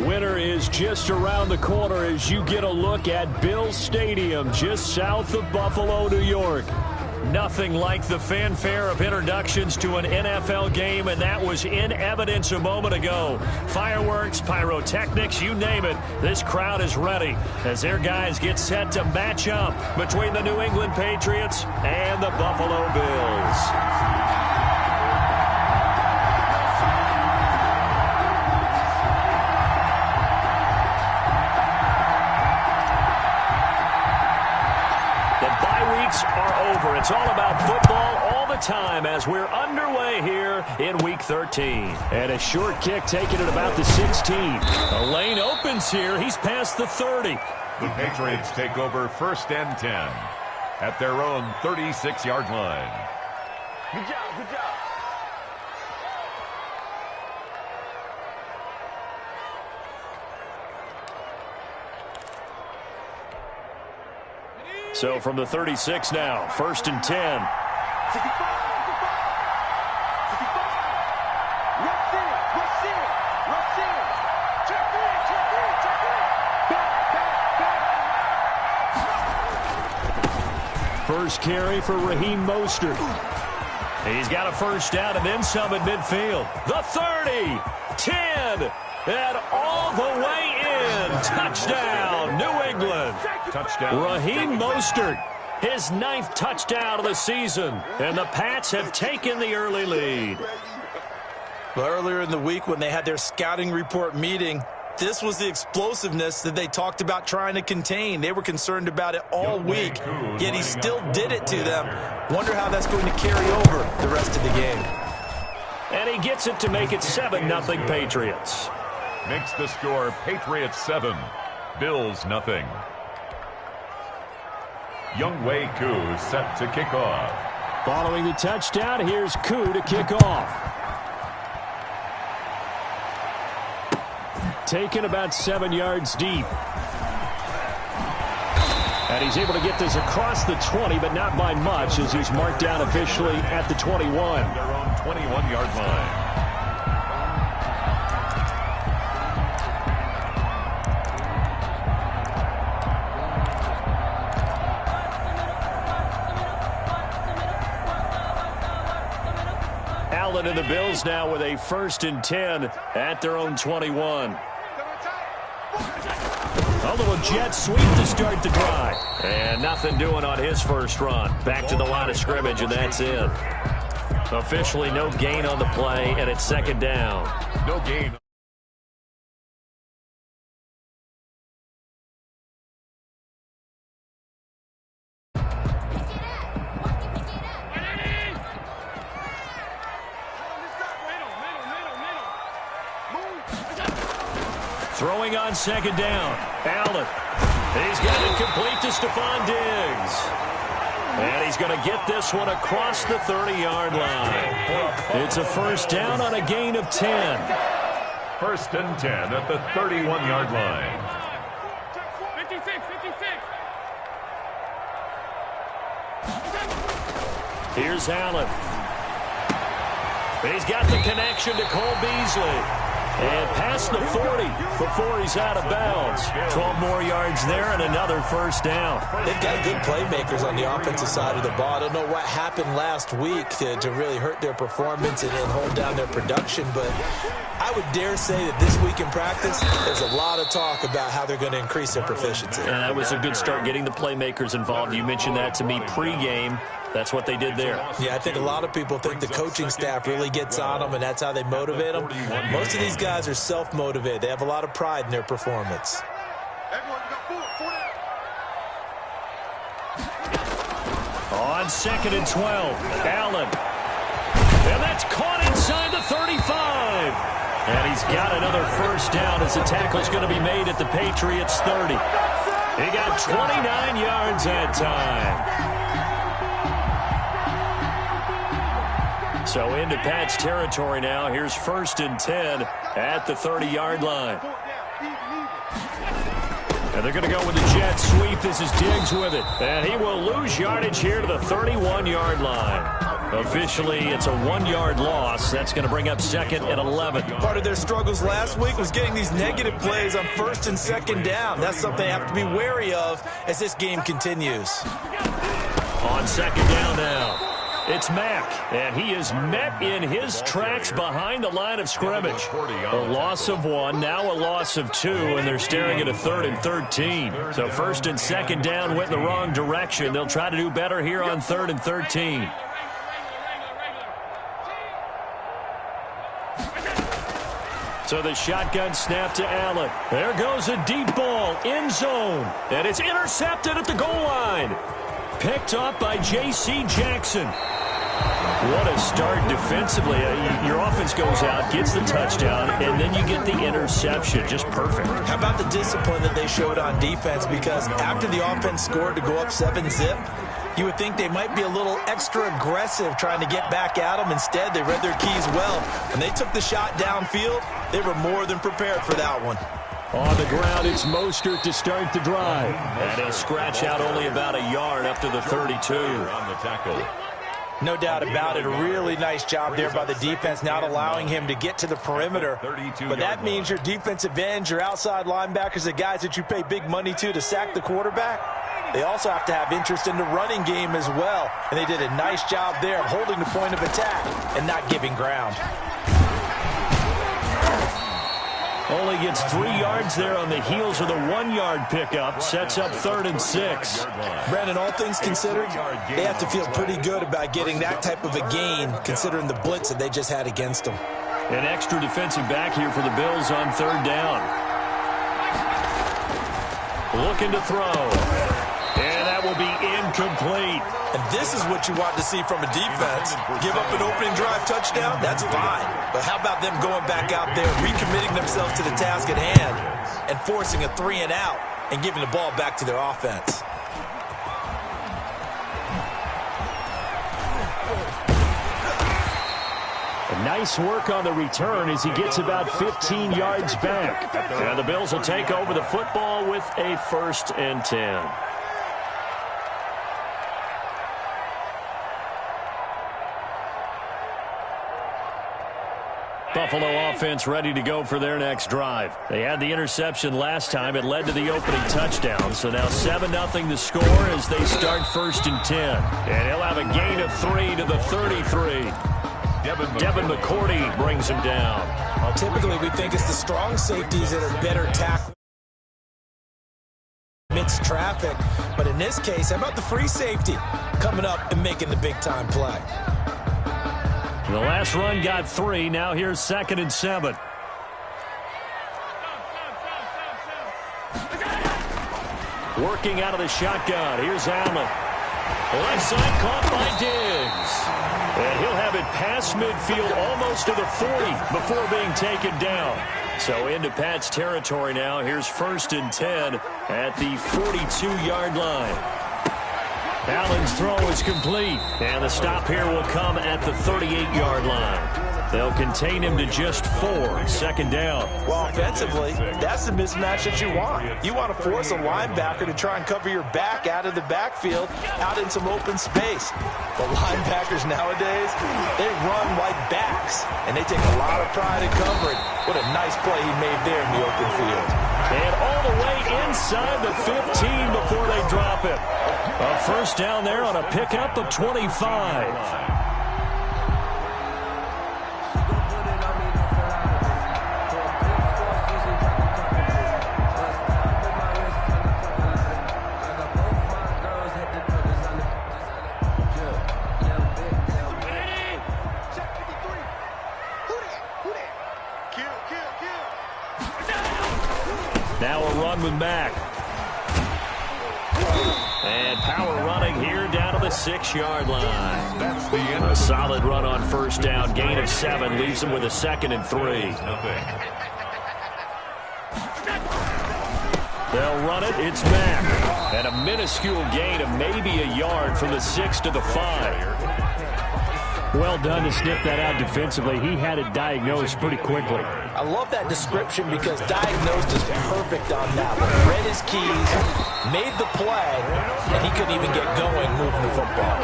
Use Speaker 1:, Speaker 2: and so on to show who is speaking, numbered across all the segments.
Speaker 1: Winter is just around the corner as you get a look at Bills Stadium just south of Buffalo, New York. Nothing like the fanfare of introductions to an NFL game, and that was in evidence a moment ago. Fireworks, pyrotechnics, you name it. This crowd is ready as their guys get set to match up between the New England Patriots and the Buffalo Bills. Are over. It's all about football all the time as we're underway here in Week 13. And a short kick taken at about the 16. The lane opens here. He's past the 30.
Speaker 2: The Patriots take over 1st and 10 at their own 36-yard line.
Speaker 3: Good job, good job.
Speaker 1: So from the 36 now, 1st and 10.
Speaker 3: 65, 65, 65. Rush in, rush in, rush in. Check in, check in, check in. Back, back, back.
Speaker 1: First carry for Raheem Mostert. He's got a first down and then some at midfield. The 30, 10, and all the way in. Touchdown, New England.
Speaker 2: Touchdown.
Speaker 1: Raheem Mostert, his 9th touchdown of the season, and the Pats have taken the early lead.
Speaker 4: Well, earlier in the week when they had their scouting report meeting, this was the explosiveness that they talked about trying to contain. They were concerned about it all week, yet he still did it to them. Wonder how that's going to carry over the rest of the game.
Speaker 1: And he gets it to make it 7-0 Patriots.
Speaker 2: Makes the score Patriots 7, Bills nothing. Younghoe Koo set to kick off.
Speaker 1: Following the touchdown, here's Koo to kick off. Taken about 7 yards deep. And he's able to get this across the 20, but not by much as he's marked down officially at the 21.
Speaker 2: Their own 21-yard line.
Speaker 1: Allen and the Bills now with a 1st and 10 at their own 21. A little jet sweep to start the drive. And nothing doing on his first run. Back to the line of scrimmage, and that's it. Officially no gain on the play, and it's 2nd down.
Speaker 2: No gain.
Speaker 1: Throwing on 2nd down. Allen. He's got it complete to Stephon Diggs. And he's going to get this one across the 30-yard line. It's a 1st down on a gain of 10.
Speaker 2: 1st and 10 at the 31-yard line.
Speaker 3: 56, 56.
Speaker 1: Here's Allen. He's got the connection to Cole Beasley. And past the 40 before he's out of bounds. 12 more yards there and another 1st down.
Speaker 4: They've got good playmakers on the offensive side of the ball. I don't know what happened last week to really hurt their performance and hold down their production, but I would dare say that this week in practice, there's a lot of talk about how they're going to increase their proficiency.
Speaker 1: And that was a good start getting the playmakers involved. You mentioned that to me pregame. That's what they did there.
Speaker 4: Yeah, I think a lot of people think the coaching staff really gets on them, and that's how they motivate them. Most of these guys are self-motivated. They have a lot of pride in their performance.
Speaker 1: On 2nd and 12, Allen. And that's caught inside the 35. And he's got another 1st down as the tackle's going to be made at the Patriots' 30. He got 29 yards that time. So into Pat's territory now. Here's 1st and 10 at the 30-yard line. And they're going to go with the jet sweep. This is Diggs with it. And he will lose yardage here to the 31-yard line. Officially, it's a 1-yard loss. That's going to bring up 2nd and 11.
Speaker 4: Part of their struggles last week was getting these negative plays on 1st and 2nd down. That's something they have to be wary of as this game continues.
Speaker 1: On 2nd down now. It's Mack, and he is met in his tracks behind the line of scrimmage. A loss of 1, now a loss of 2, and they're staring at a 3rd and 13. So 1st and 2nd down went the wrong direction. They'll try to do better here on 3rd and 13. So the shotgun snap to Allen. There goes a deep ball, end zone, and it's intercepted at the goal line. Picked up by J.C. Jackson. What a start defensively. Your offense goes out, gets the touchdown, and then you get the interception. Just perfect.
Speaker 4: How about the discipline that they showed on defense? Because after the offense scored to go up 7-zip, you would think they might be a little extra aggressive trying to get back at them. Instead, they read their keys well. When they took the shot downfield, they were more than prepared for that one.
Speaker 1: On the ground, it's Mostert to start the drive. And he'll scratch out only about a yard up to the 32.
Speaker 2: On the tackle.
Speaker 4: No doubt about it. A really nice job there by the defense, not allowing him to get to the perimeter. But that means your defensive ends, your outside linebackers, the guys that you pay big money to sack the quarterback, they also have to have interest in the running game as well. And they did a nice job there of holding the point of attack and not giving ground.
Speaker 1: Only gets 3 yards there on the heels of the 1-yard pickup. Sets up 3rd and 6.
Speaker 4: Brandon, all things considered, they have to feel pretty good about getting that type of a gain considering the blitz that they just had against them.
Speaker 1: An extra defensive back here for the Bills on 3rd down. Looking to throw. And that will be incomplete.
Speaker 4: And this is what you want to see from a defense. Give up an opening drive touchdown, that's fine. But how about them going back out there, recommitting themselves to the task at hand, and forcing a 3-and-out and giving the ball back to their offense?
Speaker 1: Nice work on the return as he gets about 15 yards back. And the Bills will take over the football with a 1st and 10. Buffalo offense ready to go for their next drive. They had the interception last time. It led to the opening touchdown. So now 7-0 the score as they start 1st and 10. And he'll have a gain of 3 to the 33. Devin McCourty brings him down.
Speaker 4: Well, typically we think it's the strong safeties that are better tackled amidst traffic. But in this case, how about the free safety coming up and making the big-time play?
Speaker 1: The last run got 3. Now here's 2nd and 7. Working out of the shotgun. Here's Allen. Left side caught by Diggs. And he'll have it past midfield almost to the 40 before being taken down. So into Pat's territory now. Here's 1st and 10 at the 42-yard line. Allen's throw is complete, and the stop here will come at the 38-yard line. They'll contain him to just 4, 2nd down.
Speaker 4: Well, offensively, that's the mismatch that you want. You want to force a linebacker to try and cover your back out of the backfield, out in some open space. But linebackers nowadays, they run like backs, and they take a lot of pride in covering. What a nice play he made there in the open field.
Speaker 1: And all the way inside the 15 before they drop it. A 1st down there on a pickup of 25. Now a run with Mack. And power running here down to the 6-yard line.
Speaker 2: That's the end.
Speaker 1: A solid run on 1st down. Gain of 7 leaves them with a 2nd and 3. They'll run it. It's Mack. And a minuscule gain of maybe a yard from the 6 to the 5. Well done to sniff that out defensively. He had it diagnosed pretty quickly.
Speaker 4: I love that description because diagnosed is perfect on that one. Read his keys, made the play, and he couldn't even get going moving the football.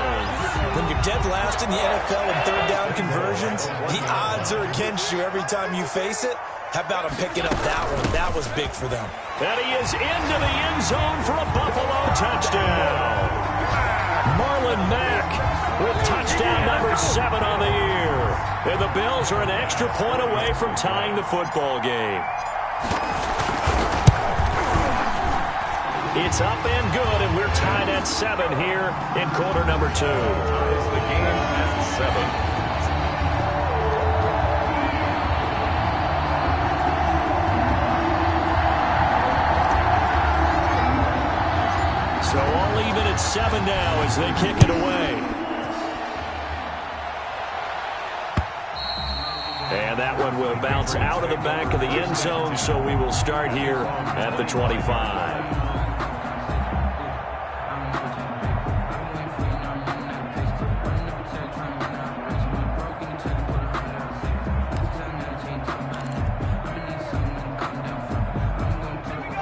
Speaker 4: When you're dead last in the NFL in third down conversions, the odds are against you every time you face it. How about him picking up that one? That was big for them.
Speaker 1: And he is into the end zone for a Buffalo touchdown. Marlon Mack with touchdown number 7 on the year. And the Bills are an extra point away from tying the football game. It's up and good, and we're tied at 7 here in quarter number 2.
Speaker 2: Ties the game at 7.
Speaker 1: So all even at 7 now as they kick it away. And that one will bounce out of the back of the end zone, so we will start here at the 25.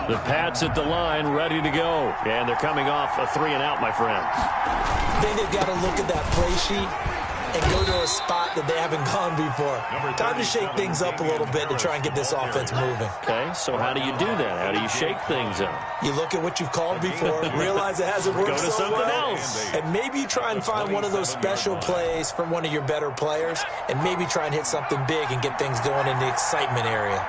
Speaker 1: The Pats at the line, ready to go. And they're coming off a 3-and-out, my friend.
Speaker 4: I think they've got to look at that play sheet and go to a spot that they haven't gone before. Time to shake things up a little bit to try and get this offense moving.
Speaker 1: Okay, so how do you do that? How do you shake things up?
Speaker 4: You look at what you've called before, realize it hasn't worked
Speaker 1: Go to
Speaker 4: so
Speaker 1: something
Speaker 4: well,
Speaker 1: else.
Speaker 4: and maybe you try and find one of those special plays from one of your better players, and maybe try and hit something big and get things going in the excitement area.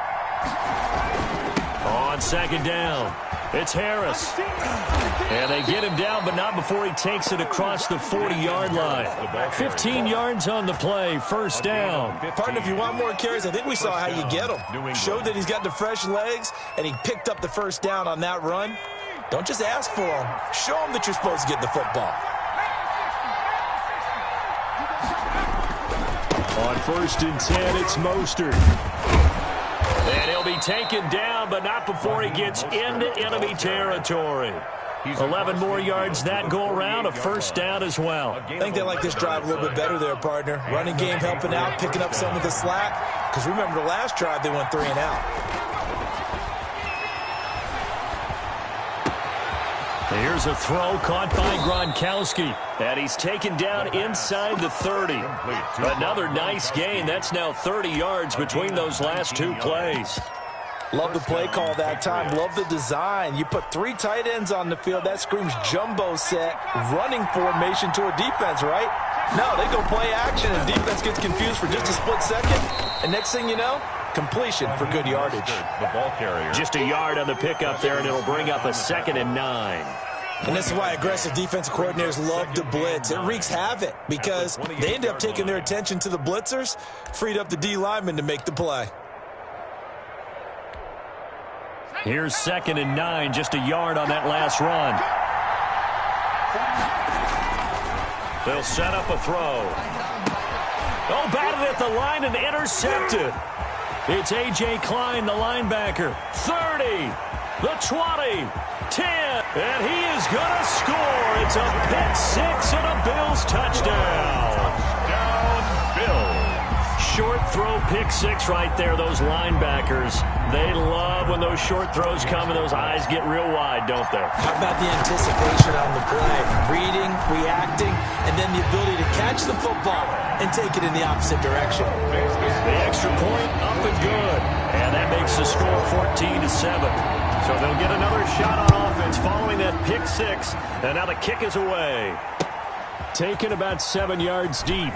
Speaker 1: On second down, it's Harris. And they get him down, but not before he takes it across the 40-yard line. 15 yards on the play, first down.
Speaker 4: Partner, if you want more carries, I think we saw how you get him. Showed that he's got the fresh legs, and he picked up the first down on that run. Don't just ask for him. Show him that you're supposed to get the football.
Speaker 1: On first and 10, it's Mostert. And he'll be taken down, but not before he gets into enemy territory. 11 more yards that go around, a first down as well.
Speaker 4: I think they like this drive a little bit better there, partner. Running game helping out, picking up some of the slack. Because remember the last drive, they went 3-and-out.
Speaker 1: Here's a throw caught by Gronkowski. And he's taken down inside the 30. Another nice gain. That's now 30 yards between those last 2 plays.
Speaker 4: Love the play call that time. Love the design. You put 3 tight ends on the field. That screams jumbo set, running formation to a defense, right? No, they go play action, and defense gets confused for just a split second. And next thing you know, completion for good yardage.
Speaker 2: The ball carrier.
Speaker 1: Just a yard on the pickup there, and it'll bring up a 2nd and 9.
Speaker 4: And this is why aggressive defensive coordinators love to blitz. It wreaks havoc because they end up taking their attention to the blitzers, freed up the D lineman to make the play.
Speaker 1: Here's 2nd and 9, just a yard on that last run. They'll set up a throw. Oh, batted at the line and intercepted. It's A.J. Klein, the linebacker. 30, the 20, 10, and he is going to score. It's a pick 6 and a Bills touchdown.
Speaker 2: Touchdown, Bills.
Speaker 1: Short throw pick 6 right there. Those linebackers, they love when those short throws come and those eyes get real wide, don't they?
Speaker 4: How about the anticipation on the play? Reading, reacting, and then the ability to catch the football and take it in the opposite direction.
Speaker 1: The extra point up and good. And that makes the score 14-7. So they'll get another shot on offense following that pick 6. And now the kick is away. Taken about 7 yards deep.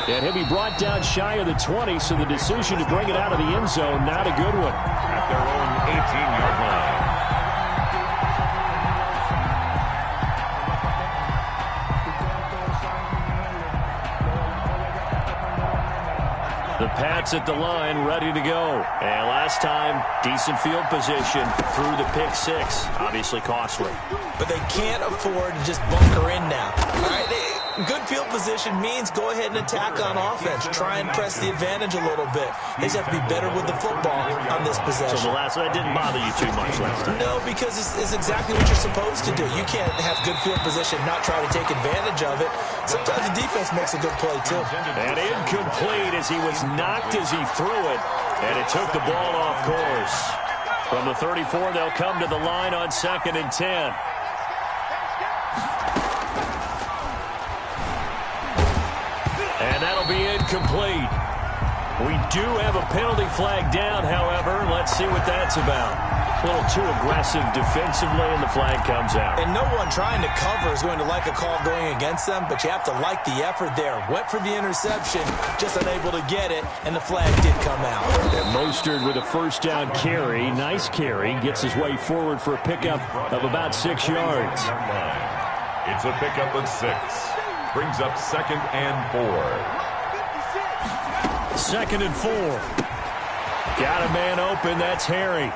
Speaker 1: And he'll be brought down shy of the 20, so the decision to bring it out of the end zone, not a good one.
Speaker 2: At their own 18-yard line.
Speaker 1: The Pats at the line, ready to go. And last time, decent field position through the pick 6. Obviously costly.
Speaker 4: But they can't afford to just bunker in now. All right, good field position means go ahead and attack on offense. Try and press the advantage a little bit. They just have to be better with the football on this possession.
Speaker 1: So that didn't bother you too much last time?
Speaker 4: No, because it's exactly what you're supposed to do. You can't have good field position, not try to take advantage of it. Sometimes the defense makes a good play, too.
Speaker 1: And incomplete as he was knocked as he threw it. And it took the ball off course. From the 34, they'll come to the line on 2nd and 10. And that'll be incomplete. We do have a penalty flag down, however. Let's see what that's about. A little too aggressive defensively, and the flag comes out.
Speaker 4: And no one trying to cover is going to like a call going against them, but you have to like the effort there. Went for the interception, just unable to get it, and the flag did come out.
Speaker 1: And Mostert with a first down carry. Nice carry. Gets his way forward for a pickup of about 6 yards.
Speaker 2: It's a pickup of 6. Brings up 2nd and 4.
Speaker 1: 2nd and 4. Got a man open. That's Harry.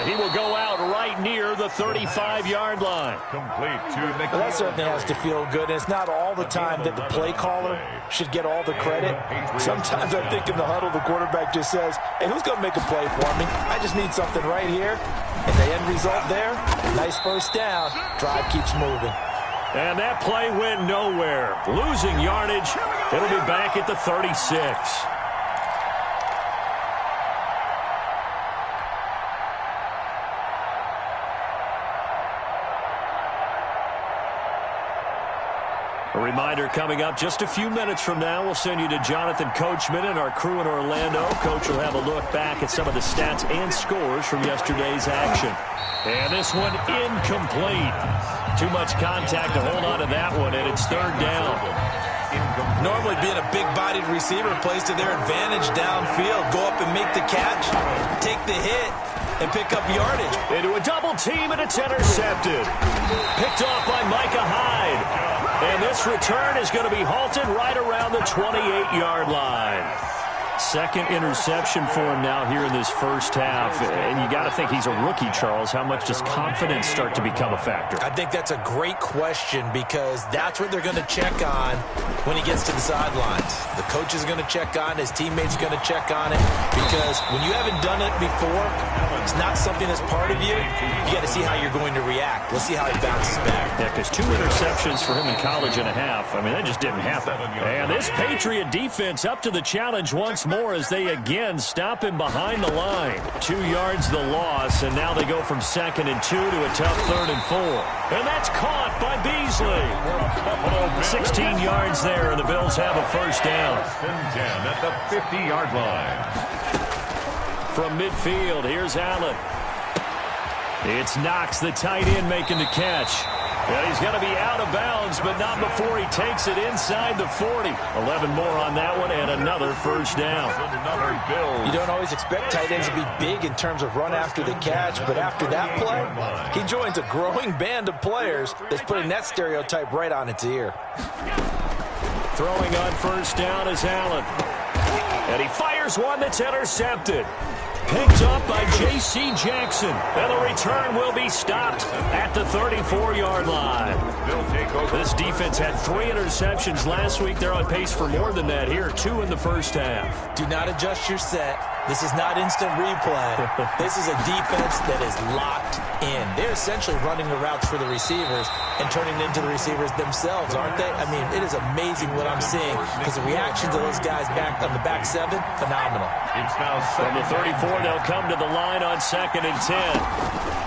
Speaker 1: He will go out right near the 35-yard line.
Speaker 2: Complete to Nick.
Speaker 4: Well, that certainly has to feel good. And it's not all the time that the play caller should get all the credit. Sometimes I think in the huddle, the quarterback just says, hey, who's going to make a play for me? I just need something right here. And the end result there, nice first down. Drive keeps moving.
Speaker 1: And that play went nowhere. Losing yardage. It'll be back at the 36. A reminder coming up just a few minutes from now. We'll send you to Jonathan Coachman and our crew in Orlando. Coach will have a look back at some of the stats and scores from yesterday's action. And this one incomplete. Too much contact to hold on to that one, and it's 3rd down.
Speaker 4: Normally being a big-bodied receiver plays to their advantage downfield. Go up and make the catch, take the hit, and pick up yardage.
Speaker 1: Into a double team, and it's intercepted. Picked off by Micah Hyde. And this return is going to be halted right around the 28-yard line. 2nd interception for him now here in this first half. And you got to think he's a rookie, Charles. How much does confidence start to become a factor?
Speaker 4: I think that's a great question because that's what they're going to check on when he gets to the sidelines. The coach is going to check on, his teammates are going to check on it because when you haven't done it before, it's not something that's part of you. You got to see how you're going to react. Let's see how he bounces back.
Speaker 1: Yeah, because 2 interceptions for him in college and a half. I mean, that just didn't happen. And this Patriot defense up to the challenge once more as they again stop him behind the line. 2 yards the loss, and now they go from 2nd and 2 to a tough 3rd and 4. And that's caught by Beasley. 16 yards there, and the Bills have a first down.
Speaker 2: 10 at the 50-yard line.
Speaker 1: From midfield, here's Allen. It's Knox, the tight end, making the catch. And he's going to be out of bounds, but not before he takes it inside the 40. 11 more on that one, and another first down.
Speaker 4: You don't always expect tight ends to be big in terms of run after the catch, but after that play, he joins a growing band of players that's putting that stereotype right on its ear.
Speaker 1: Throwing on first down is Allen. And he fires one that's intercepted. Picked up by J.C. Jackson. And the return will be stopped at the 34-yard line. This defense had 3 interceptions last week. They're on pace for more than that here. 2 in the first half.
Speaker 4: Do not adjust your set. This is not instant replay. This is a defense that is locked in. They're essentially running the routes for the receivers and turning into the receivers themselves, aren't they? I mean, it is amazing what I'm seeing because the reactions of those guys back on the back 7, phenomenal.
Speaker 2: It's now
Speaker 1: from the 34, they'll come to the line on 2nd and 10.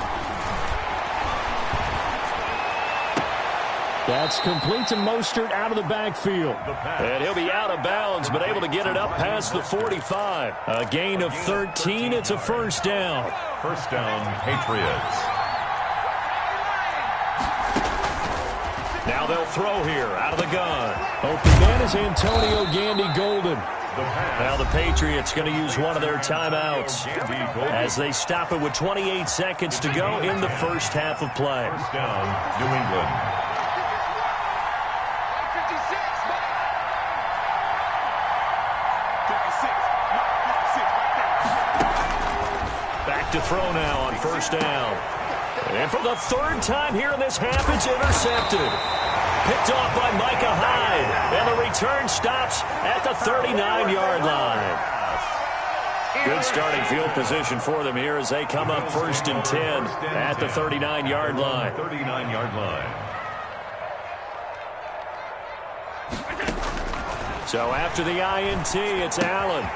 Speaker 1: That's complete to Mostert out of the backfield. And he'll be out of bounds, but able to get it up past the 45. A gain of 13. It's a first down.
Speaker 2: First down, Patriots.
Speaker 1: Now they'll throw here out of the gun. Open man is Antonio Gandy Golden. Now the Patriots going to use one of their timeouts as they stop it with 28 seconds to go in the first half of play.
Speaker 2: First down, New England.
Speaker 1: To throw now on first down. And for the 3rd time here in this half, it's intercepted. Picked off by Micah Hyde. And the return stops at the 39-yard line. Good starting field position for them here as they come up 1st and 10 at the 39-yard line.
Speaker 2: 39-yard line.
Speaker 1: So after the INT, it's Allen.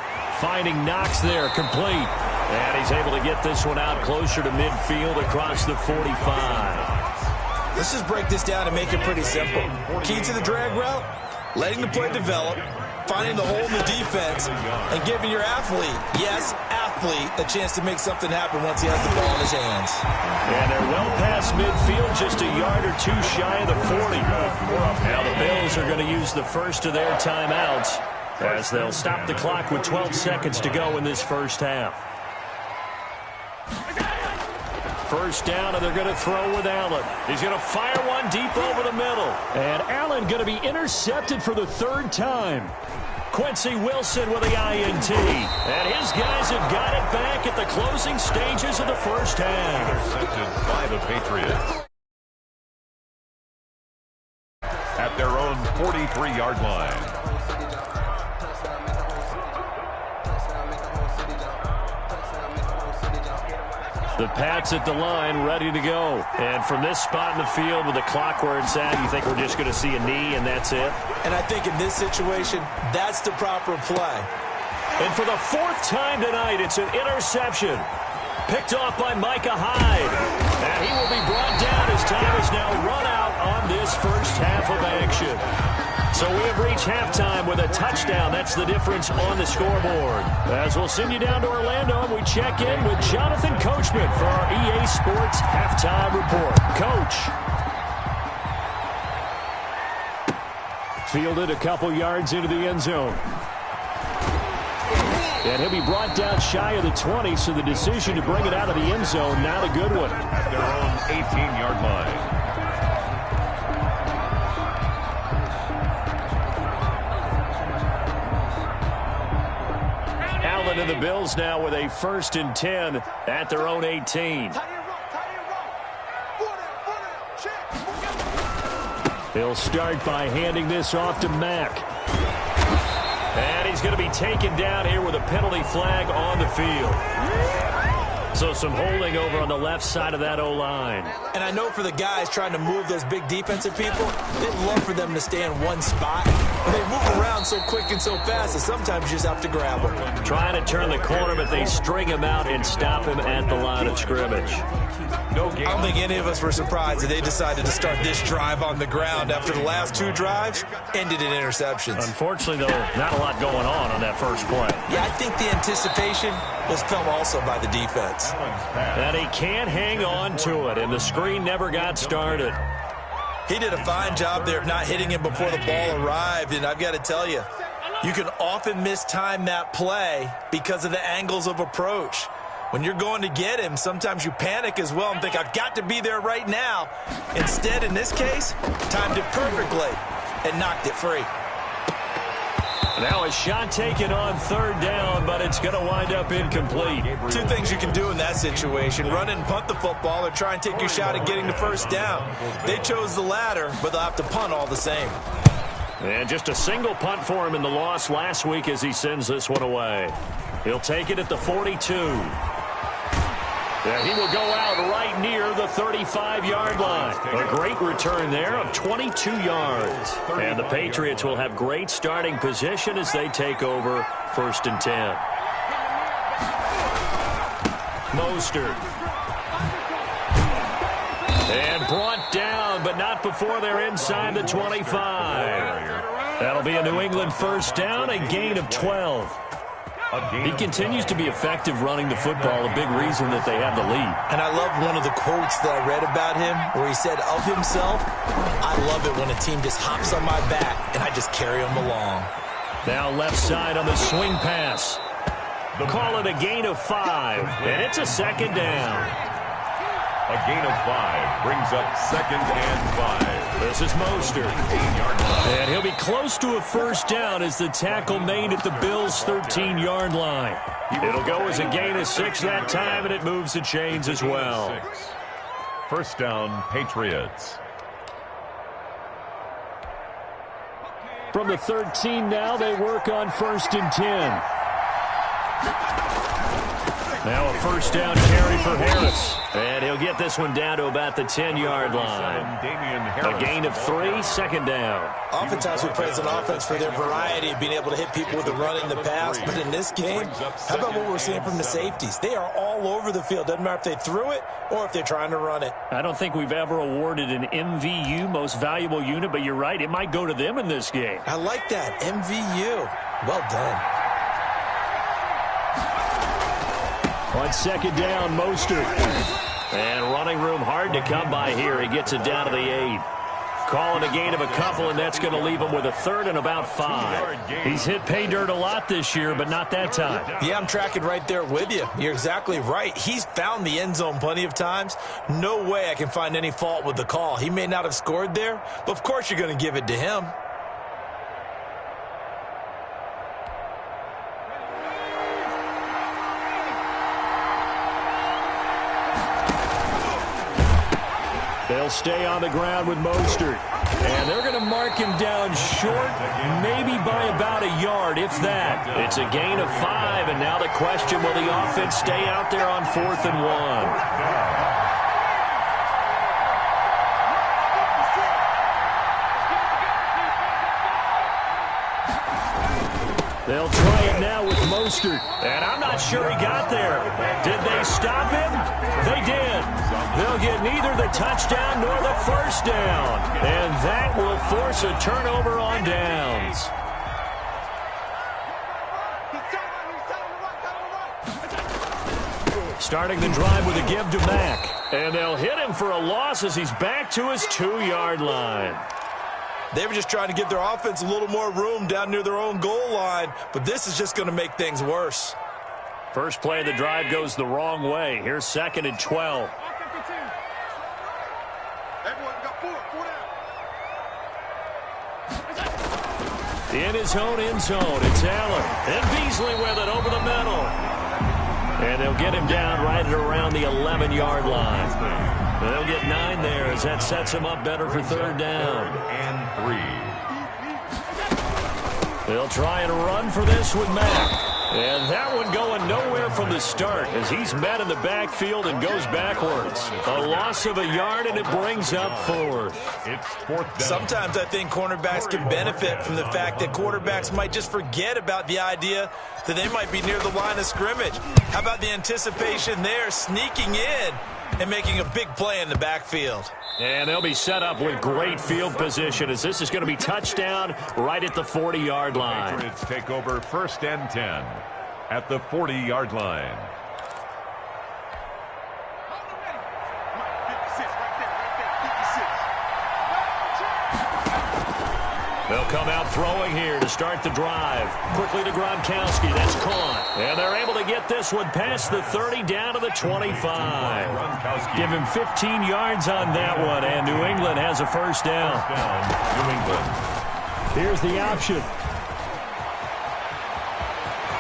Speaker 1: Finding Knox there, complete. And he's able to get this one out closer to midfield across the 45.
Speaker 4: Let's just break this down and make it pretty simple. Key to the drag route, letting the play develop, finding the hole in the defense, and giving your athlete, yes, athlete, a chance to make something happen once he has the ball in his hands.
Speaker 1: And they're well past midfield, just a yard or two shy of the 40. Now the Bills are going to use the first of their timeouts as they'll stop the clock with 12 seconds to go in this first half. First down, and they're going to throw with Allen. He's going to fire one deep over the middle. And Allen going to be intercepted for the third time. Quincy Wilson with the INT. And his guys have got it back at the closing stages of the first half.
Speaker 2: Intercepted by the Patriots. At their own 43-yard line.
Speaker 1: The Pats at the line, ready to go. And from this spot in the field with the clock where it's at, you think we're just going to see a knee and that's it?
Speaker 4: And I think in this situation, that's the proper play.
Speaker 1: And for the fourth time tonight, it's an interception. Picked off by Micah Hyde. And he will be brought down as time is now run out on this first half of action. So we have reached halftime with a touchdown. That's the difference on the scoreboard. As we'll send you down to Orlando, and we check in with Jonathan Coachman for our EA Sports Halftime Report. Coach. Fielded a couple yards into the end zone. And he'll be brought down shy of the 20, so the decision to bring it out of the end zone, not a good one.
Speaker 2: At their own 18-yard line.
Speaker 1: And the Bills now with a 1st and 10 at their own 18. They'll start by handing this off to Mack. And he's going to be taken down here with a penalty flag on the field. So some holding over on the left side of that O-line.
Speaker 4: And I know for the guys trying to move those big defensive people, they'd love for them to stay in one spot. But they move around so quick and so fast that sometimes you just have to grab them.
Speaker 1: Trying to turn the corner, but they string him out and stop him at the line of scrimmage.
Speaker 4: I don't think any of us were surprised that they decided to start this drive on the ground after the last two drives ended in interceptions.
Speaker 1: Unfortunately, though, not a lot going on that first play.
Speaker 4: Yeah, I think the anticipation was felt also by the defense.
Speaker 1: And he can't hang on to it, and the screen never got started.
Speaker 4: He did a fine job there of not hitting him before the ball arrived, and I've got to tell you, you can often mistime that play because of the angles of approach. When you're going to get him, sometimes you panic as well and think, I've got to be there right now. Instead, in this case, timed it perfectly and knocked it free.
Speaker 1: Now a shot taken on 3rd down, but it's going to wind up incomplete.
Speaker 4: Two things you can do in that situation, run and punt the football or try and take your shot at getting the first down. They chose the latter, but they'll have to punt all the same.
Speaker 1: And just a single punt for him in the loss last week as he sends this one away. He'll take it at the 42. And he will go out right near the 35-yard line. A great return there of 22 yards. And the Patriots will have great starting position as they take over 1st and 10. Mostert. And brought down, but not before they're inside the 25. That'll be a New England first down, a gain of 12. He continues to be effective running the football, a big reason that they have the lead.
Speaker 4: And I love one of the quotes that I read about him where he said of himself, I love it when a team just hops on my back and I just carry them along.
Speaker 1: Now left side on the swing pass. They'll call it a gain of 5, and it's a 2nd down.
Speaker 2: A gain of 5 brings up 2nd and 5.
Speaker 1: This is Mostert. And he'll be close to a first down as the tackle made at the Bills' 13-yard line. It'll go as a gain of 6 that time, and it moves the chains as well.
Speaker 2: First down, Patriots.
Speaker 1: From the 13 now, they work on 1st and 10. Now a first down carry for Harris. And he'll get this one down to about the 10-yard line. A gain of 3, second down.
Speaker 4: Oftentimes we praise an offense for their variety of being able to hit people with the run and the pass. But in this game, how about what we're seeing from the safeties? They are all over the field. Doesn't matter if they threw it or if they're trying to run it.
Speaker 1: I don't think we've ever awarded an MVU, most valuable unit, but you're right. It might go to them in this game.
Speaker 4: I like that. MVU. Well done.
Speaker 1: On second down, Mostert. And running room hard to come by here. He gets it down to the 8. Calling a gain of a couple, and that's going to leave him with a third and about 5. He's hit pay dirt a lot this year, but not that time.
Speaker 4: Yeah, I'm tracking right there with you. You're exactly right. He's found the end zone plenty of times. No way I can find any fault with the call. He may not have scored there, but of course you're going to give it to him.
Speaker 1: They'll stay on the ground with Mostert. And they're going to mark him down short, maybe by about a yard, if that. It's a gain of 5, and now the question, will the offense stay out there on 4th and 1? They'll try it now with Mostert. And I'm not sure he got there. Did they stop him? They did. They'll get neither the touchdown nor the first down. And that will force a turnover on downs. Starting the drive with a give to Mack. And they'll hit him for a loss as he's back to his 2-yard line.
Speaker 4: They were just trying to give their offense a little more room down near their own goal line, but this is just going to make things worse.
Speaker 1: First play of the drive goes the wrong way. Here's 2nd and 12. In his own end zone, it's Allen. And Beasley with it over the middle. And they'll get him down right at around the 11-yard line. They'll get 9 there as that sets him up better for 3rd down.
Speaker 2: And 3.
Speaker 1: They'll try and run for this with Mack. And that one going nowhere from the start as he's met in the backfield and goes backwards. A loss of a yard, and it brings up 4th.
Speaker 2: It's 4th down.
Speaker 4: Sometimes I think cornerbacks can benefit from the fact that quarterbacks might just forget about the idea that they might be near the line of scrimmage. How about the anticipation there, sneaking in and making a big play in the backfield?
Speaker 1: And they'll be set up with great field position as this is going to be touchdown right at the 40-yard line.
Speaker 2: Patriots take over 1st and 10 at the 40-yard line.
Speaker 1: They'll come out throwing here to start the drive. Quickly to Gronkowski. That's caught. And they're able to get this one past the 30 down to the 25. Give him 15 yards on that one, and New England has a first down.
Speaker 2: New England.
Speaker 1: Here's the option.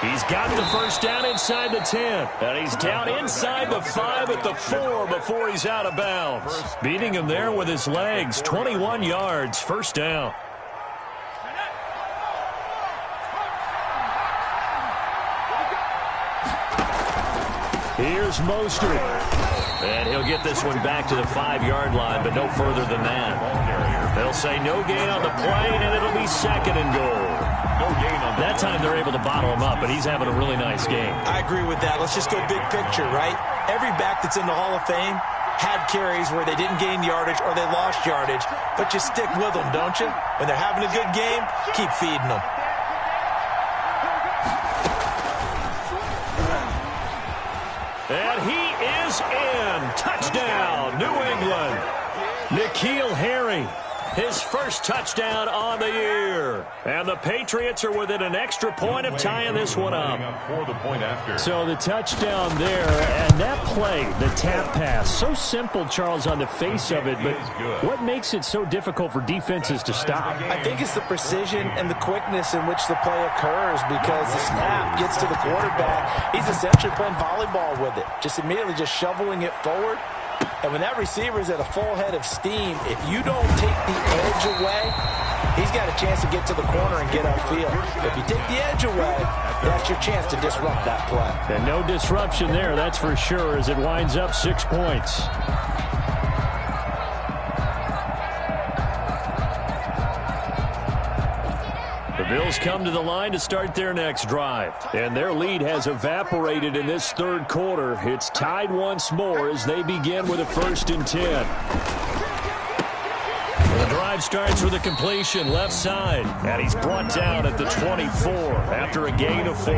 Speaker 1: He's got the first down inside the 10. And he's down inside the 5 at the 4 before he's out of bounds. Beating him there with his legs. 21 yards, first down. Here's Mostert. And he'll get this one back to the 5-yard line, but no further than that. They'll say no gain on the play, and it'll be 2nd and goal.
Speaker 2: No gain on
Speaker 1: that time they're able to bottle him up, but he's having a really nice game.
Speaker 4: I agree with that. Let's just go big picture, right? Every back that's in the Hall of Fame had carries where they didn't gain yardage or they lost yardage, but you stick with them, don't you? When they're having a good game, keep feeding them.
Speaker 1: And he is in. Touchdown, New England. N'Keal Harry, his first touchdown on the year. And the Patriots are within an extra point of tying this one up. So the touchdown there, and that play, the tap pass, so simple, Charles, on the face of it, but what makes it so difficult for defenses to stop?
Speaker 4: I think it's the precision and the quickness in which the play occurs, because the snap gets to the quarterback. He's essentially playing volleyball with it, just immediately just shoveling it forward. And when that receiver is at a full head of steam, if you don't take the edge away,
Speaker 5: he's got a chance to get to the corner and get upfield. If you take the edge away, that's your chance to disrupt that play.
Speaker 1: And no disruption there, that's for sure, as it winds up 6 points. The Bills come to the line to start their next drive. And their lead has evaporated in this third quarter. It's tied once more as they begin with a 1st and 10. The drive starts with a completion left side. And he's brought down at the 24 after a gain of 4.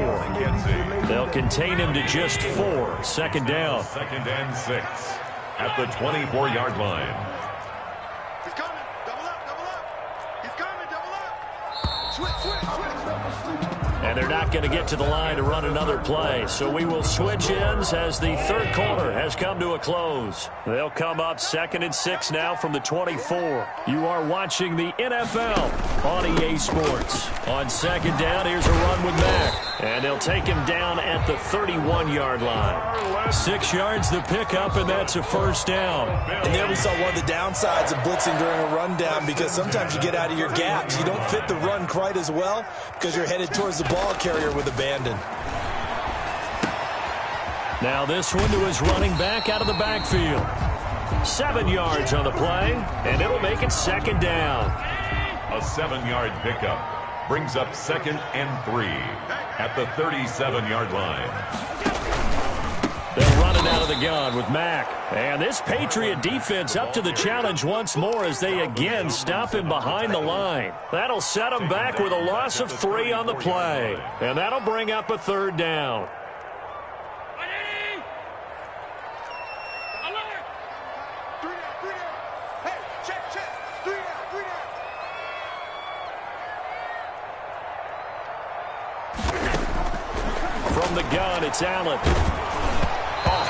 Speaker 1: They'll contain him to just 4. 2nd down.
Speaker 2: 2nd and 6 at the 24-yard line.
Speaker 1: And they're not going to get to the line to run another play. So we will switch ends as the third quarter has come to a close. They'll come up 2nd and 6 now from the 24. You are watching the NFL on EA Sports. On 2nd down, here's a run with Mack. And they'll take him down at the 31-yard line. 6 yards the pickup, and that's a 1st down.
Speaker 4: And there we saw one of the downsides of blitzing during a rundown, because sometimes you get out of your gaps. You don't fit the run quite as well because you're headed towards the ball carrier with abandon.
Speaker 1: Now this one to his running back out of the backfield. 7 yards on the play, and it'll make it 2nd down.
Speaker 2: A 7-yard pickup brings up 2nd and 3 at the 37-yard line.
Speaker 1: They're running out of the gun with Mack. And this Patriot defense up to the challenge once more as they again stop him behind the line. That'll set him back with a loss of 3 on the play. And that'll bring up a 3rd down. From the gun, it's Allen.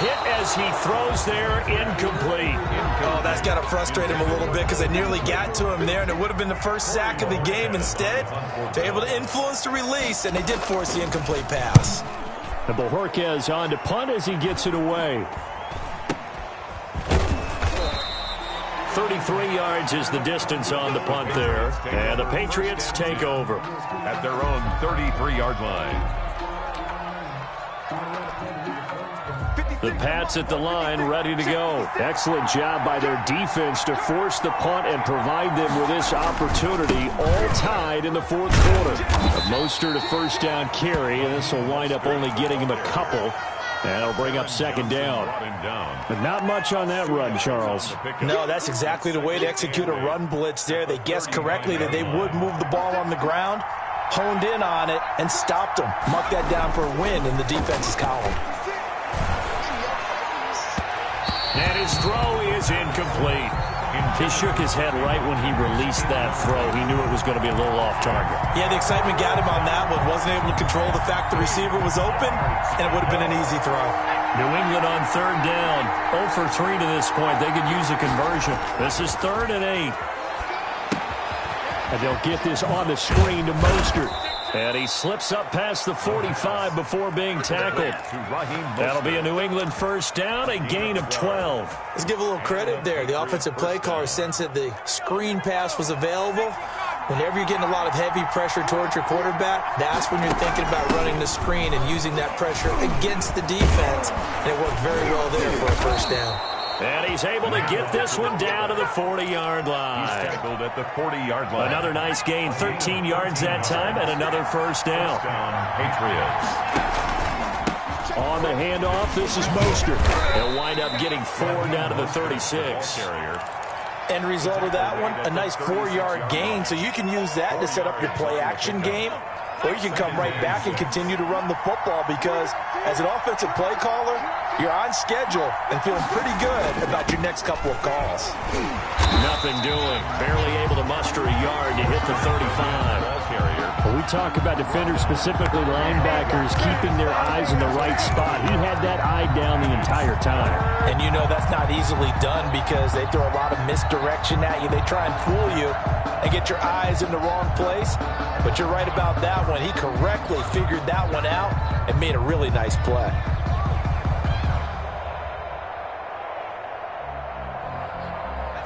Speaker 1: Hit as he throws there, incomplete.
Speaker 4: Oh, that's got to frustrate him a little bit because they nearly got to him there, and it would have been the first sack of the game. Instead, they're able to influence the release, and they did force the incomplete pass.
Speaker 1: And Bojorquez on to punt as he gets it away. 33 yards is the distance on the punt there, and the Patriots take over.
Speaker 2: At their own 33-yard line.
Speaker 1: The Pats at the line, ready to go. Excellent job by their defense to force the punt and provide them with this opportunity, all tied in the 4th quarter. Mostert a 1st down carry, and this will wind up only getting him a couple. And it'll bring up 2nd down. But not much on that run, Charles.
Speaker 5: No, that's exactly the way to execute a run blitz there. They guessed correctly that they would move the ball on the ground, honed in on it, and stopped them. Mark that down for a win in the defense's column.
Speaker 1: And his throw is incomplete. He shook his head right when he released that throw. He knew it was going to be a little off target.
Speaker 4: Yeah, the excitement got him on that one. Wasn't able to control the fact the receiver was open, and it would have been an easy throw.
Speaker 1: New England on 3rd down. 0 for 3 to this point. They could use a conversion. This is 3rd and 8. And they'll get this on the screen to Mostert. And he slips up past the 45 before being tackled. That'll be a New England 1st down, a gain of 12.
Speaker 5: Let's give a little credit there. The offensive play caller sensed that the screen pass was available. Whenever you're getting a lot of heavy pressure towards your quarterback, that's when you're thinking about running the screen and using that pressure against the defense. And it worked very well there for a 1st down.
Speaker 1: And he's able to get this one down to the 40-yard line.
Speaker 2: He's tackled at the 40-yard line.
Speaker 1: Another nice gain, 13 yards that time, and another 1st down.
Speaker 2: Patriots.
Speaker 1: On the handoff, this is Mostert. They'll wind up getting 4 down to the 36.
Speaker 5: End result of that one, a nice 4-yard gain, so you can use that to set up your play-action game, or you can come right back and continue to run the football because as an offensive play caller, you're on schedule and feeling pretty good about your next couple of calls.
Speaker 1: Nothing doing. Barely able to muster a yard to hit the 35. Well, we talk about defenders, specifically linebackers, keeping their eyes in the right spot. He had that eye down the entire time.
Speaker 5: And you know that's not easily done because they throw a lot of misdirection at you. They try and fool you and get your eyes in the wrong place. But you're right about that one. He correctly figured that one out and made a really nice play.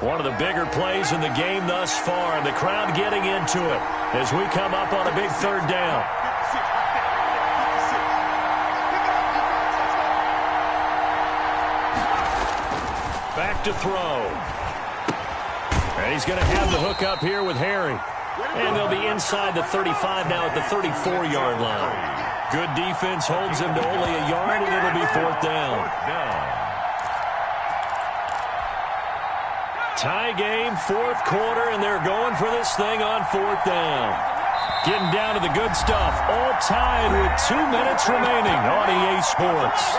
Speaker 1: One of the bigger plays in the game thus far. The crowd getting into it as we come up on a big third down. Back to throw. And he's going to have the hook up here with Harry. And they'll be inside the 35 now at the 34-yard line. Good defense holds him to only a yard, and it'll be fourth down. Tie game, fourth quarter, and they're going for this thing on fourth down. Getting down to the good stuff. All tied with 2 minutes remaining on EA Sports.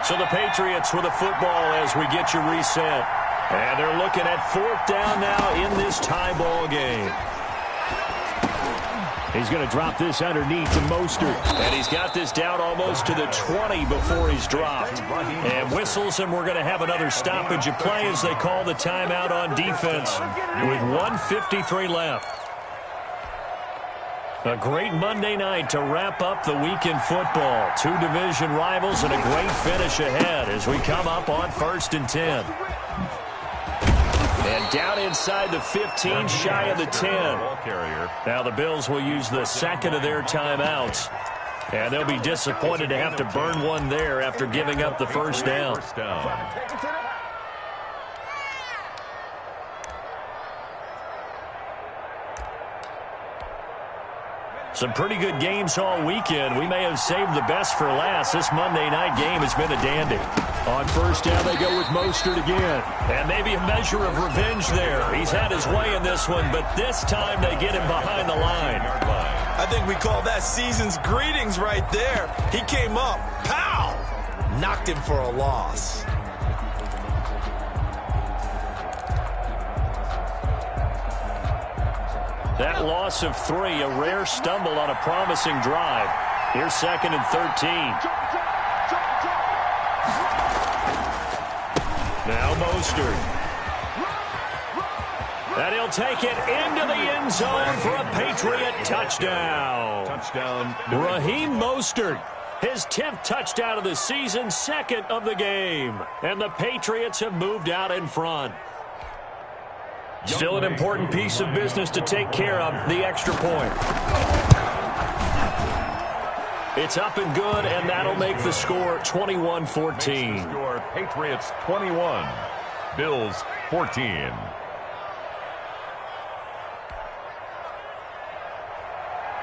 Speaker 1: So the Patriots with a football as we get you reset. And they're looking at fourth down now in this tie ball game. He's going to drop this underneath to Mostert. And he's got this down almost to the 20 before he's dropped. And whistles, and we're going to have another stoppage of play as they call the timeout on defense with 1:53 left. A great Monday night to wrap up the week in football. Two division rivals and a great finish ahead as we come up on 1st and 10. And down inside the 15, shy of the 10. Now the Bills will use the second of their timeouts. And they'll be disappointed to have to burn one there after giving up the first down. Some pretty good games all weekend. We may have saved the best for last. This Monday night game has been a dandy. On first down, they go with Mostert again. And maybe a measure of revenge there. He's had his way in this one, but this time they get him behind the line.
Speaker 4: I think we call that season's greetings right there. He came up, pow! Knocked him for a loss.
Speaker 1: That loss of 3, a rare stumble on a promising drive. Here's 2nd and 13. Now Mostert. And he'll take it into the end zone for a Patriot touchdown. Raheem Mostert, his 10th touchdown of the season, 2nd of the game. And the Patriots have moved out in front. Still an important piece of business to take care of, the extra point. It's up and good, and that'll make the score 21-14.
Speaker 2: Score Patriots 21, Bills 14.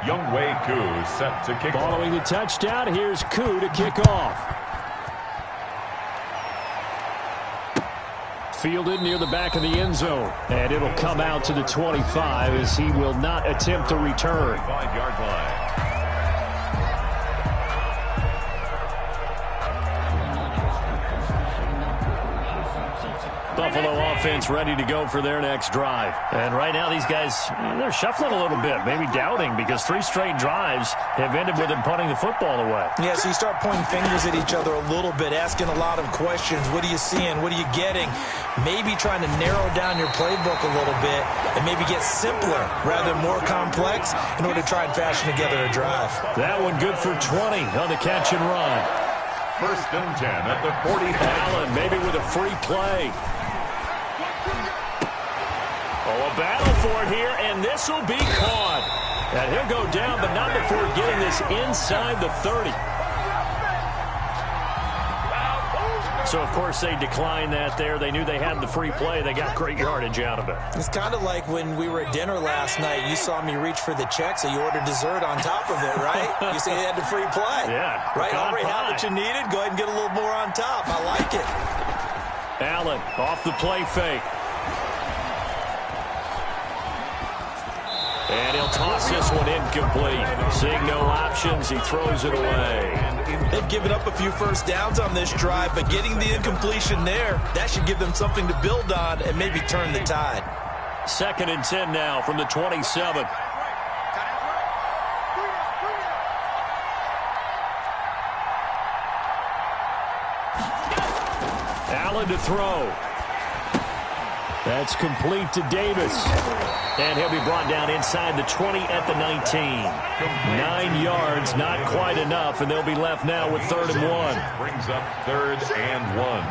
Speaker 2: Younghoe Koo set to kick off.
Speaker 1: Following the touchdown, here's Koo to kick off. Fielded near the back of the end zone. And it'll come out to the 25 as he will not attempt to return.
Speaker 2: 5-yard line.
Speaker 1: Buffalo offense ready to go for their next drive. And right now these guys, they're shuffling a little bit, maybe doubting, because 3 straight drives have ended with them punting the football away.
Speaker 5: Yeah, so you start pointing fingers at each other a little bit, asking a lot of questions. What are you seeing? What are you getting? Maybe trying to narrow down your playbook a little bit and maybe get simpler rather than more complex in order to try and fashion together a drive.
Speaker 1: That one good for 20 on the catch and run.
Speaker 2: 1st and 10 at the 40.
Speaker 1: Allen maybe with a free play. Oh, a battle for it here, and this will be caught. And he'll go down, but not before getting this inside the 30. So, of course, they declined that there. They knew they had the free play. They got great yardage out of it.
Speaker 5: It's kind of like when we were at dinner last night. You saw me reach for the check, so you ordered dessert on top of it, right? You say you had the free play.
Speaker 1: Yeah.
Speaker 5: Right? Already had what you needed. Go ahead and get a little more on top. I like it.
Speaker 1: Allen off the play fake. And he'll toss this one incomplete. Seeing no options, he throws it away.
Speaker 5: They've given up a few first downs on this drive, but getting the incompletion there, that should give them something to build on and maybe turn the tide.
Speaker 1: 2nd and 10 now from the 27. Allen to throw. That's complete to Davis. And he'll be brought down inside the 20 at the 19. 9 yards, not quite enough, and they'll be left now with 3rd and 1.
Speaker 2: Brings up 3rd and 1.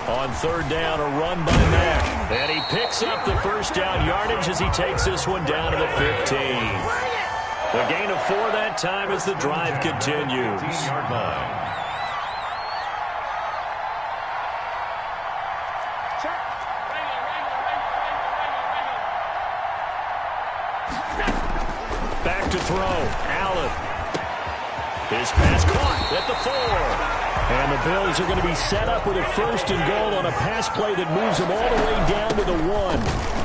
Speaker 1: On 3rd down, a run by Mack. And he picks up the first down yardage as he takes this one down to the 15. The gain of 4 that time as the drive continues.
Speaker 2: 15-yard line.
Speaker 1: Back to throw. Allen. His pass caught at the 4. And the Bills are going to be set up with a 1st and goal on a pass play that moves them all the way down to the 1.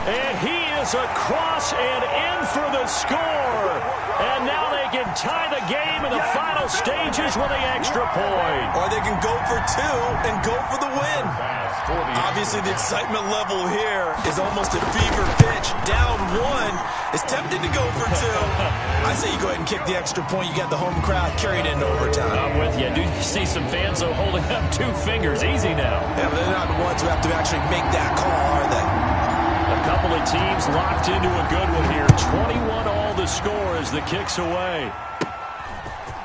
Speaker 1: And he is across and in for the score. And now they can tie the game in the final stages with the extra point.
Speaker 4: Or they can go for 2 and go for the win. Obviously, the excitement level here is almost at fever pitch. Down 1 is tempted to go for 2. I say you go ahead and kick the extra point. You got the home crowd carried into overtime.
Speaker 1: I'm with you. Do you see some fans though holding up 2 fingers? Easy now.
Speaker 4: Yeah, but they're not the ones who have to actually make that call, are they?
Speaker 1: A couple of teams locked into a good one here. 21 all the score as the kick's away.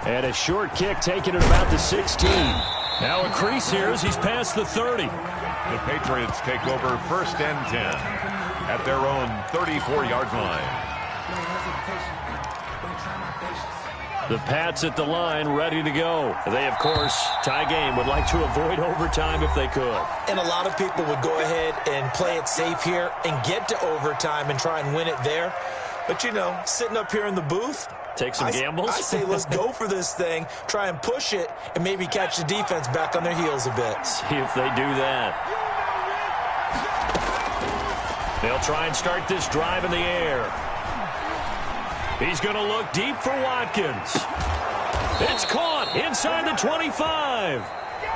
Speaker 1: And a short kick taken at about the 16. Now a crease here as he's past the 30.
Speaker 2: The Patriots take over 1st and 10 at their own 34-yard line.
Speaker 1: The Pats at the line, ready to go. They, of course, tie game, would like to avoid overtime if they could.
Speaker 5: And a lot of people would go ahead and play it safe here and get to overtime and try and win it there. But, you know, sitting up here in the booth,
Speaker 1: take some gambles.
Speaker 5: I say let's go for this thing, try and push it, and maybe catch the defense back on their heels a bit.
Speaker 1: See if they do that. They'll try and start this drive in the air. He's going to look deep for Watkins. It's caught inside the 25.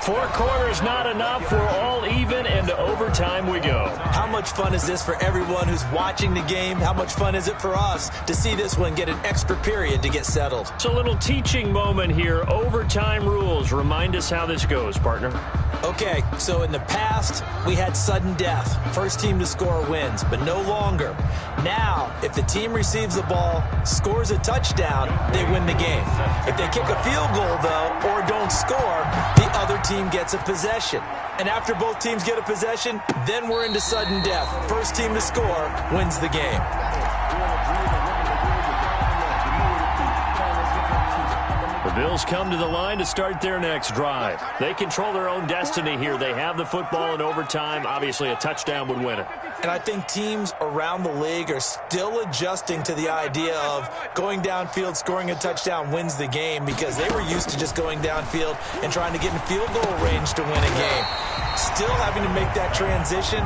Speaker 1: 4 quarters not enough. We're all even, and to overtime we go.
Speaker 5: How much fun is this for everyone who's watching the game? How much fun is it for us to see this one get an extra period to get settled?
Speaker 1: It's a little teaching moment here. Overtime rules. Remind us how this goes, partner.
Speaker 5: Okay, so in the past, we had sudden death. First team to score wins, but no longer. Now, if the team receives the ball, scores a touchdown, they win the game. If they kick a field goal, though, or don't score, the other team gets a possession. And after both teams get a possession, then we're into sudden death. First team to score wins the game.
Speaker 1: The Bills come to the line to start their next drive. They control their own destiny here. They have the football in overtime. Obviously, a touchdown would win it.
Speaker 5: And I think teams around the league are still adjusting to the idea of going downfield, scoring a touchdown wins the game, because they were used to just going downfield and trying to get in field goal range to win a game. Still having to make that transition.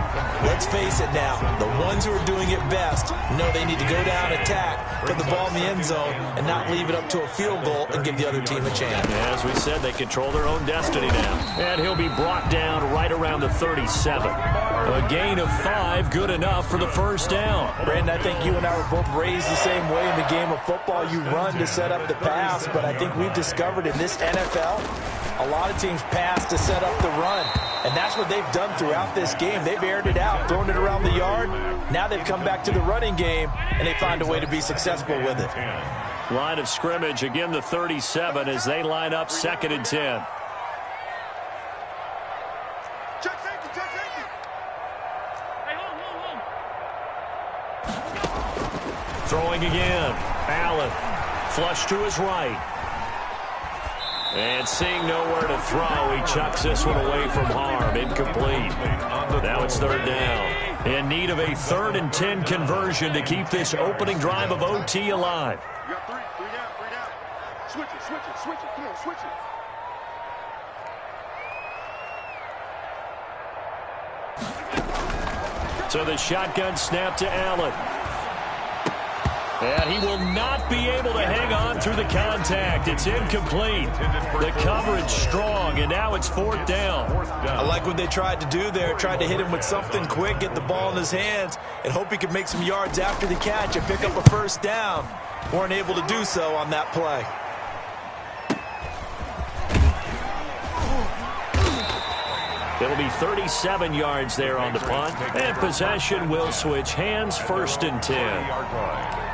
Speaker 5: Let's face it now, the ones who are doing it best know they need to go down, attack, put the ball in the end zone, and not leave it up to a field goal and give the other team a chance.
Speaker 1: As we said, they control their own destiny now. And he'll be brought down right around the 37. A gain of 5, good enough for the first down.
Speaker 5: Brandon, I think you and I were both raised the same way in the game of football. You run to set up the pass, but I think we've discovered in this NFL, a lot of teams pass to set up the run. And that's what they've done throughout this game. They've aired it out, thrown it around the yard. Now they've come back to the running game, and they find a way to be successful with it.
Speaker 1: Line of scrimmage, again the 37 as they line up 2nd and 10.
Speaker 3: Check safety, check safety. Hey, hold.
Speaker 1: Throwing again. Allen. Flush to his right. And seeing nowhere to throw, he chucks this one away from harm. Incomplete. Now it's 3rd down. In need of a 3rd and 10 conversion to keep this opening drive of OT alive.
Speaker 3: You got 3 down. Switch it. Come on, switch it.
Speaker 1: So the shotgun snap to Allen. And he will not be able to hang on through the contact. It's incomplete. The coverage strong, and now it's 4th down.
Speaker 5: I like what they tried to do there. Tried to hit him with something quick, get the ball in his hands, and hope he could make some yards after the catch and pick up a first down. Weren't able to do so on that play.
Speaker 1: It'll be 37 yards there on the punt. And possession will switch hands, 1st and 10.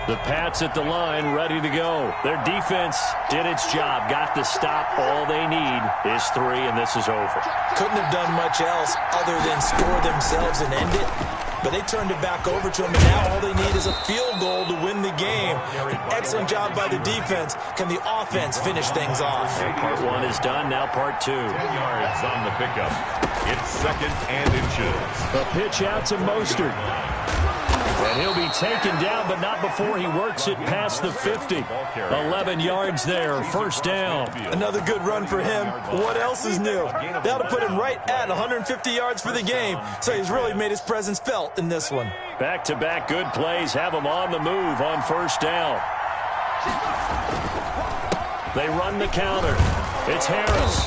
Speaker 1: The Pats at the line, ready to go. Their defense did its job, got the stop. All they need is 3, and this is over.
Speaker 5: Couldn't have done much else other than score themselves and end it. But they turned it back over to them, and now all they need is a field goal to win the game. An excellent job by the defense. Can the offense finish things off?
Speaker 1: Part 1 is done, now part 2.
Speaker 2: 10 yards on the pickup. It's 2nd and inches.
Speaker 1: A pitch out to Mostert. And he'll be taken down, but not before he works it past the 50. 11 yards there, 1st down.
Speaker 5: Another good run for him. What else is new? That'll put him right at 150 yards for the game, so he's really made his presence felt in this one.
Speaker 1: Back-to-back good plays have him on the move on 1st down. They run the counter. It's Harris.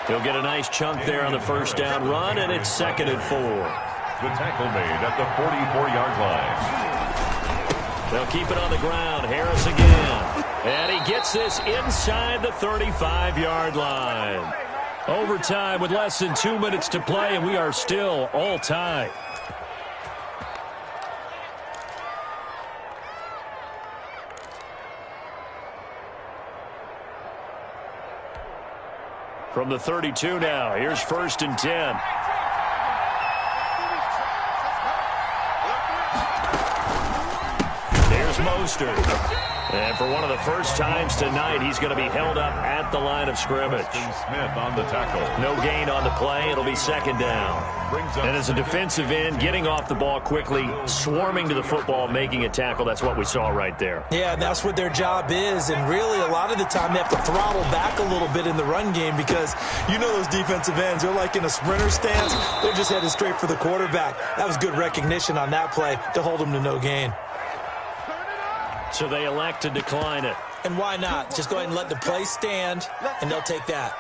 Speaker 1: He'll get a nice chunk there on the 1st down run, and it's 2nd and 4.
Speaker 2: The tackle made at the 44-yard line.
Speaker 1: They'll keep it on the ground. Harris again. And he gets this inside the 35-yard line. Overtime with less than 2 minutes to play, and we are still all tied. From the 32 now, here's 1st and 10. Mostert. And for one of the first times tonight, he's going to be held up at the line of scrimmage.
Speaker 2: Smith on the tackle.
Speaker 1: No gain on the play. It'll be 2nd down. And as a defensive end, getting off the ball quickly, swarming to the football, making a tackle, that's what we saw right there.
Speaker 5: Yeah, and that's what their job is. And really, a lot of the time, they have to throttle back a little bit in the run game because you know those defensive ends, they're like in a sprinter stance. They're just headed straight for the quarterback. That was good recognition on that play to hold them to no gain.
Speaker 1: So they elect to decline it.
Speaker 5: And why not? Just go ahead and let the play stand, and they'll take that.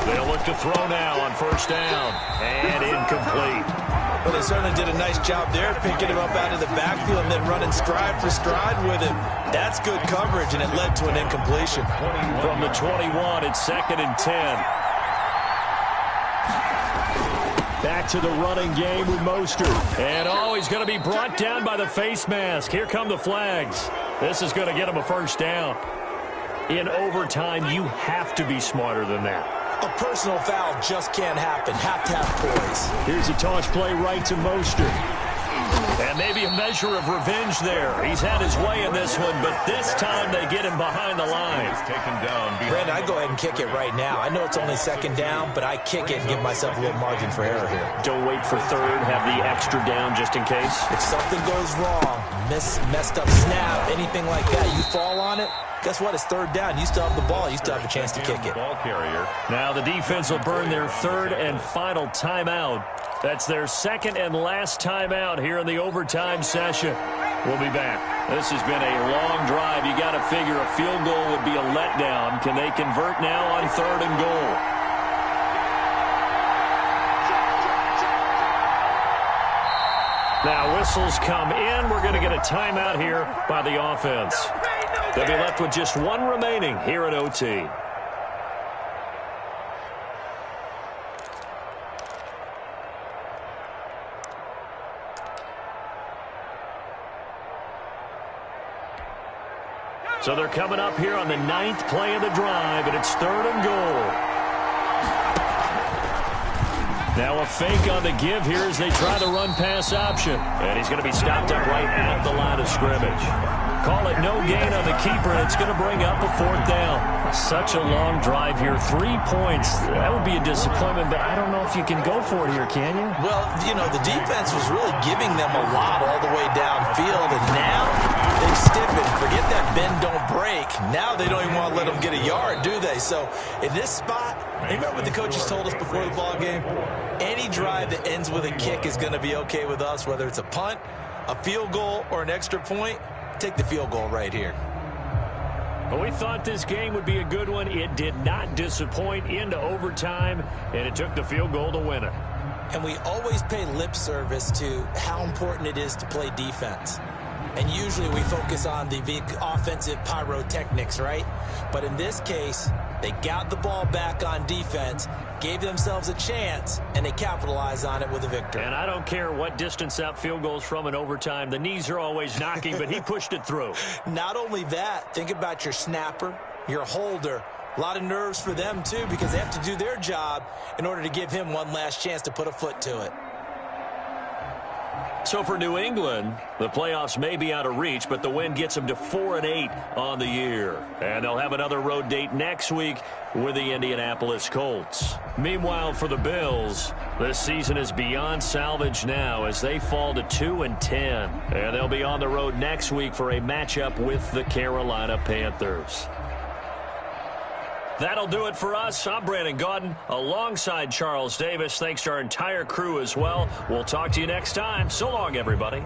Speaker 1: They'll look to throw now on 1st down. And incomplete.
Speaker 5: Well, they certainly did a nice job there, picking him up out of the backfield and then running stride for stride with him. That's good coverage, and it led to an incompletion.
Speaker 1: From the 21, it's 2nd and 10. Back to the running game with Mostert. And, he's going to be brought down by the face mask. Here come the flags. This is going to get him a 1st down. In overtime, you have to be smarter than that.
Speaker 5: A personal foul just can't happen. Have to have poise.
Speaker 1: Here's a toss play right to Mostert. And maybe a measure of revenge there. He's had his way in this one, but this time they get him behind the line.
Speaker 2: Taken down.
Speaker 5: Brandon, I go ahead and kick it right now. I know it's only 2nd down, but I kick it and give myself a little margin for error here.
Speaker 1: Don't wait for 3rd. Have the extra down just in case.
Speaker 5: If something goes wrong, messed up snap, anything like that, you fall on it, guess what? It's 3rd down. You still have the ball. You still have a chance to kick it.
Speaker 2: Ball carrier.
Speaker 1: Now the defense will burn their 3rd and final timeout. That's their 2nd and last timeout here in the overtime session. We'll be back. This has been a long drive. You got to figure a field goal would be a letdown. Can they convert now on 3rd and goal? Now whistles come in. We're going to get a timeout here by the offense. They'll be left with just 1 remaining here at OT. So they're coming up here on the 9th play of the drive, and it's 3rd and goal. Now a fake on the give here as they try the run-pass option. And he's going to be stopped up right at the line of scrimmage. Call it no gain on the keeper, and it's going to bring up a 4th down. Such a long drive here. 3 points. That would be a disappointment, but I don't know if you can go for it here, can you?
Speaker 5: Well, you know, the defense was really giving them a lot all the way downfield, and now they stiffen. Forget that bend, don't break. Now they don't even want to let them get a yard, do they? So in this spot, remember what the coaches told us before the ball game? Any drive that ends with a kick is going to be okay with us, whether it's a punt, a field goal, or an extra point. Take the field goal right here.
Speaker 1: Well, we thought this game would be a good one. It did not disappoint into overtime, and it took the field goal to win it.
Speaker 5: And we always pay lip service to how important it is to play defense. And usually we focus on the offensive pyrotechnics, right? But in this case, they got the ball back on defense, gave themselves a chance, and they capitalized on it with a victory.
Speaker 1: And I don't care what distance that field goal's from in overtime. The knees are always knocking, but he pushed it through.
Speaker 5: Not only that, think about your snapper, your holder. A lot of nerves for them, too, because they have to do their job in order to give him one last chance to put a foot to it.
Speaker 1: So for New England, the playoffs may be out of reach, but the win gets them to 4-8 on the year. And they'll have another road date next week with the Indianapolis Colts. Meanwhile, for the Bills, this season is beyond salvage now as they fall to 2-10. And they'll be on the road next week for a matchup with the Carolina Panthers. That'll do it for us. I'm Brandon Gaudin alongside Charles Davis. Thanks to our entire crew as well. We'll talk to you next time. So long, everybody.